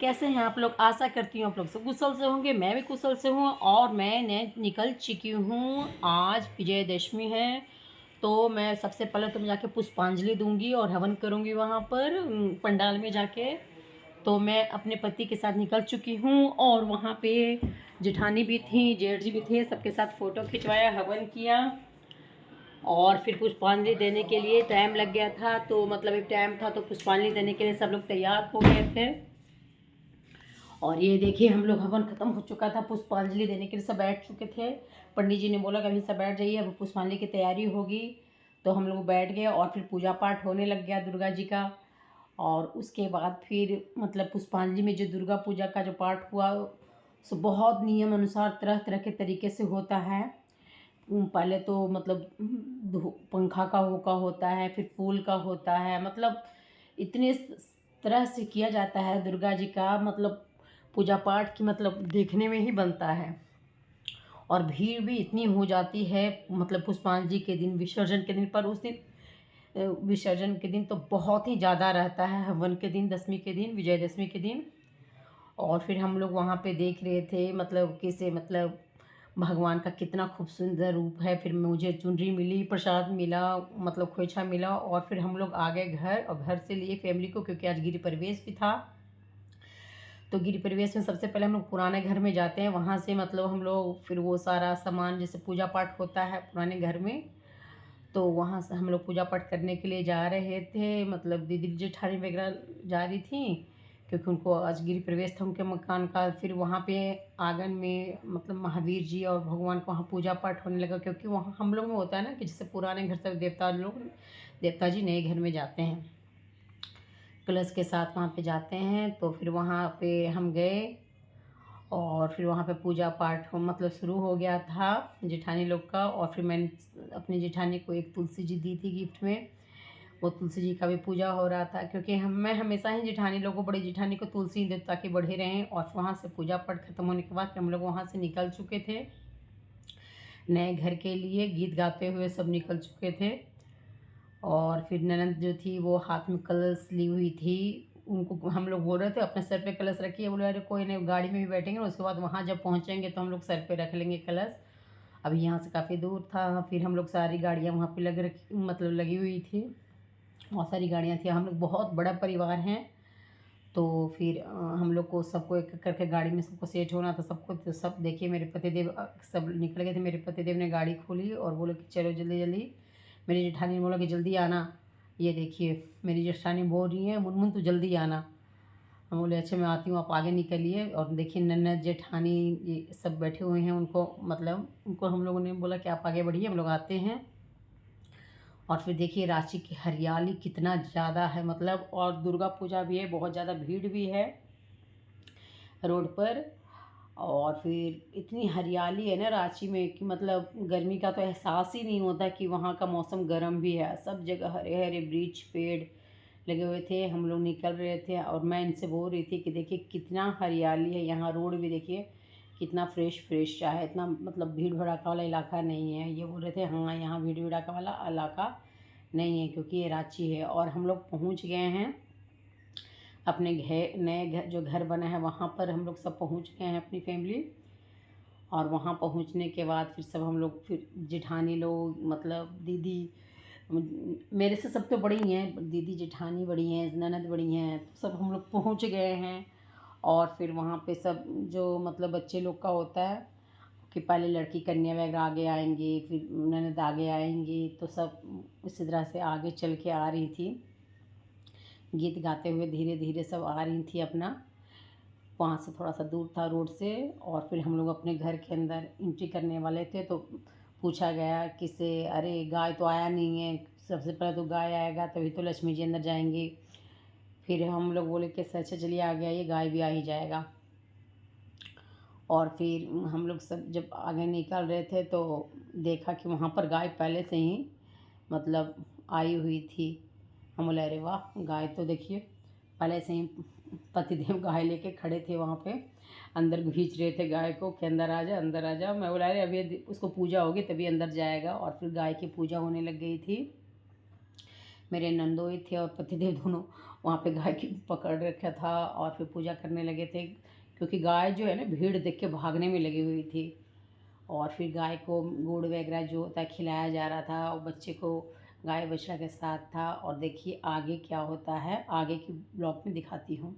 कैसे हैं आप लोग? आशा करती हूँ आप लोग सब कुशल से होंगे। मैं भी कुशल से हूँ और मैंने निकल चुकी हूँ। आज विजयदशमी है, तो मैं सबसे पहले तो मैं जाके पुष्पांजलि दूँगी और हवन करूँगी वहाँ पर पंडाल में जाके। तो मैं अपने पति के साथ निकल चुकी हूँ और वहाँ पे जेठानी भी थी, जेठ जी भी थे, सबके साथ फ़ोटो खिंचवाया, हवन किया और फिर पुष्पांजलि देने के लिए टाइम लग गया था। तो मतलब एक टाइम था, तो पुष्पांजलि देने के लिए सब लोग तैयार हो गए थे। और ये देखिए हम लोग हवन ख़त्म हो चुका था, पुष्पांजलि देने के लिए सब बैठ चुके थे। पंडित जी ने बोला कि अभी सब बैठ जाइए, अब पुष्पांजलि की तैयारी होगी। तो हम लोग बैठ गए और फिर पूजा पाठ होने लग गया दुर्गा जी का। और उसके बाद फिर मतलब पुष्पांजलि में जो दुर्गा पूजा का जो पाठ हुआ, सो बहुत नियम अनुसार तरह तरह के तरीके से होता है। पहले तो मतलब पंखा का वो का होता है, फिर फूल का होता है, मतलब इतने तरह से किया जाता है दुर्गा जी का, मतलब पूजा पाठ की मतलब देखने में ही बनता है। और भीड़ भी इतनी हो जाती है मतलब पुष्पांजलि के दिन, विसर्जन के दिन। पर उस दिन विसर्जन के दिन तो बहुत ही ज़्यादा रहता है, हवन के दिन, दशमी के दिन, विजयदशमी के दिन। और फिर हम लोग वहाँ पे देख रहे थे मतलब कैसे मतलब भगवान का कितना खूब सुंदर रूप है। फिर मुझे चुनरी मिली, प्रसाद मिला, मतलब खोइछा मिला। और फिर हम लोग आ गए घर, और घर से लिए फैमिली को, क्योंकि आज गिरी प्रवेश भी था। तो गिरी प्रवेश में सबसे पहले हम लोग पुराने घर में जाते हैं, वहाँ से मतलब हम लोग फिर वो सारा सामान जैसे पूजा पाठ होता है पुराने घर में, तो वहाँ से हम लोग पूजा पाठ करने के लिए जा रहे थे। मतलब दीदी जेठानी वगैरह जा रही थी, क्योंकि उनको आज गृह प्रवेश था उनके मकान का। फिर वहाँ पे आंगन में मतलब महावीर जी और भगवान को वहाँ पूजा पाठ होने लगा, क्योंकि वहाँ हम लोग में होता है ना कि जैसे पुराने घर से देवता जी नए घर में जाते हैं, कलश के साथ वहाँ पे जाते हैं। तो फिर वहाँ पे हम गए और फिर वहाँ पे पूजा पाठ मतलब शुरू हो गया था जेठानी लोग का। और फिर मैंने अपनी जेठानी को एक तुलसी जी दी थी गिफ्ट में, वो तुलसी जी का भी पूजा हो रहा था, क्योंकि मैं हमेशा ही जेठानी लोगों को, बड़ी जेठानी को तुलसी दे ताकि बढ़े रहें। और वहाँ से पूजा पाठ खत्म होने के बाद फिर हम लोग वहाँ से निकल चुके थे नए घर के लिए, गीत गाते हुए सब निकल चुके थे। और फिर ननद जो थी वो हाथ में कलश ली हुई थी, उनको हम लोग बोल रहे थे अपने सर पे कलश रखिए। बोले अरे कोई नहीं, गाड़ी में भी बैठेंगे ना, उसके बाद वहाँ जब पहुँचेंगे तो हम लोग सर पे रख लेंगे कलश। अभी यहाँ से काफ़ी दूर था। फिर हम लोग सारी गाड़ियाँ वहाँ पे मतलब लगी हुई थी, बहुत सारी गाड़ियाँ थी। हम लोग बहुत बड़ा परिवार हैं, तो फिर हम लोग को सबको एक करके गाड़ी में सबको सेट होना था सबको। तो सब देखिए मेरे पतिदेव सब निकल गए थे। मेरे पतिदेव ने गाड़ी खोली और बोले कि चलो जल्दी जल्दी। मेरी जेठानी ने बोला कि जल्दी आना। ये देखिए मेरी जेठानी बोल रही है मुनमुन तू जल्दी आना। हम बोले अच्छा मैं आती हूँ, आप आगे निकलिए। और देखिए ननद जेठानी ये सब बैठे हुए हैं, उनको मतलब उनको हम लोगों ने बोला कि आप आगे बढ़िए, हम लोग आते हैं। और फिर देखिए रांची की हरियाली कितना ज़्यादा है मतलब, और दुर्गा पूजा भी है, बहुत ज़्यादा भीड़ भी है रोड पर। और फिर इतनी हरियाली है ना रांची में कि मतलब गर्मी का तो एहसास ही नहीं होता कि वहाँ का मौसम गर्म भी है। सब जगह हरे हरे वृक्ष पेड़ लगे हुए थे। हम लोग निकल रहे थे और मैं इनसे बोल रही थी कि देखिए कितना हरियाली है यहाँ, रोड भी देखिए कितना फ्रेश फ्रेश सा है, इतना मतलब भीड़ भड़ाका वाला इलाका नहीं है। ये बोल रहे थे हाँ यहाँ भीड़ भड़ाका वाला इलाका नहीं है, क्योंकि ये रांची है। और हम लोग पहुँच गए हैं अपने घर, नए घर जो घर बना है वहाँ पर हम लोग सब पहुँच गए हैं अपनी फैमिली। और वहाँ पहुँचने के बाद फिर सब हम लोग, फिर जेठानी लोग मतलब दीदी मेरे से सब तो बड़ी हैं, दीदी जेठानी बड़ी हैं, ननद बड़ी हैं, तो सब हम लोग पहुँच गए हैं। और फिर वहाँ पे सब जो मतलब बच्चे लोग का होता है कि पहले लड़की कन्या वगैरह आगे आएंगी, फिर ननद आगे आएंगी, तो सब इसी तरह से आगे चल के आ रही थी, गीत गाते हुए धीरे धीरे सब आ रही थी अपना। वहाँ से थोड़ा सा दूर था रोड से। और फिर हम लोग अपने घर के अंदर एंट्री करने वाले थे, तो पूछा गया किसे, अरे गाय तो आया नहीं है, सबसे पहले तो गाय आएगा तभी तो लक्ष्मी जी अंदर जाएंगी। फिर हम लोग बोले कि अच्छा चलिए आगे आइए, गाय भी आ ही जाएगा। और फिर हम लोग सब जब आगे निकल रहे थे तो देखा कि वहाँ पर गाय पहले से ही मतलब आई हुई थी। हम बोले अरे वाह, गाय तो देखिए पहले से ही पतिदेव गाय लेके खड़े थे वहाँ पे, अंदर खींच रहे थे गाय को कि अंदर आ जा अंदर आ जा। मैं बोला अरे अभी उसको पूजा होगी तभी अंदर जाएगा। और फिर गाय की पूजा होने लग गई थी। मेरे नंदोई थे और पतिदेव दोनों वहाँ पे गाय की पकड़ रखा था और फिर पूजा करने लगे थे, क्योंकि गाय जो है ना भीड़ देख के भागने में लगी हुई थी। और फिर गाय को गुड़ वगैरह जो होता है खिलाया जा रहा था और बच्चे को गाय बछड़ा के साथ था। और देखिए आगे क्या होता है, आगे की ब्लॉग में दिखाती हूँ।